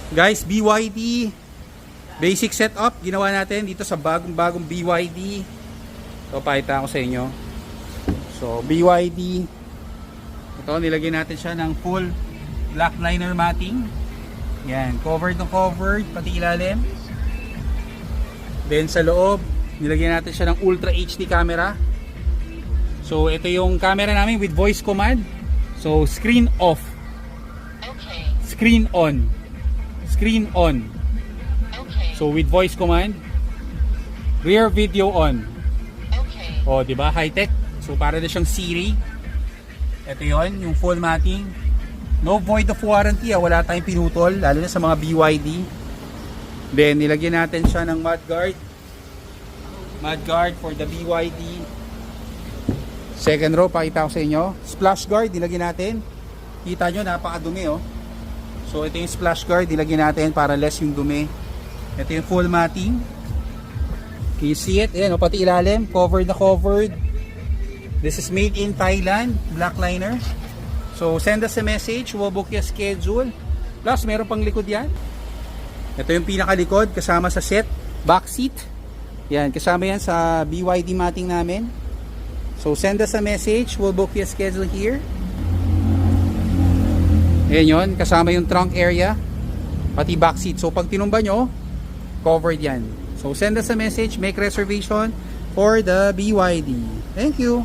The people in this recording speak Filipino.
Guys, BYD basic setup ginawa natin dito sa bagong BYD. So pakita ko sa inyo. So BYD, ito nilagyan natin siya ng full black liner matting. Yan, covered pati ilalim. Then sa loob nilagyan natin siya ng Ultra HD camera. So ito yung camera namin with voice command. So screen off, screen on, screen on. So with voice command, rear video on. O, di ba? High tech. So para na siyang Siri. Ito 'yon, yung full matting. No void of warranty, wala tayong pinutol, lalo na sa mga BYD. Then nilagyan natin siya ng mud guard for the BYD. Second row, pakita ko sa inyo. Splash guard, nilagyan natin. Kita nyo, napakadumi oh. So ito yung splash guard, nilagyan natin para less yung dumi. Ito yung full matting. Can you see it? Ayan, pati ilalim, covered. This is made in Thailand, black liner. So send us a message, we'll book your schedule. Plus, meron pang likod yan. Ito yung pinakalikod, kasama sa set, back seat. Yan, kasama yan sa BYD matting namin. So send us a message, we'll book your schedule here. Ayan yun, kasama yung trunk area, pati back seat. So pag tinumba nyo, covered yan. So send us a message, make reservation for the BYD. Thank you.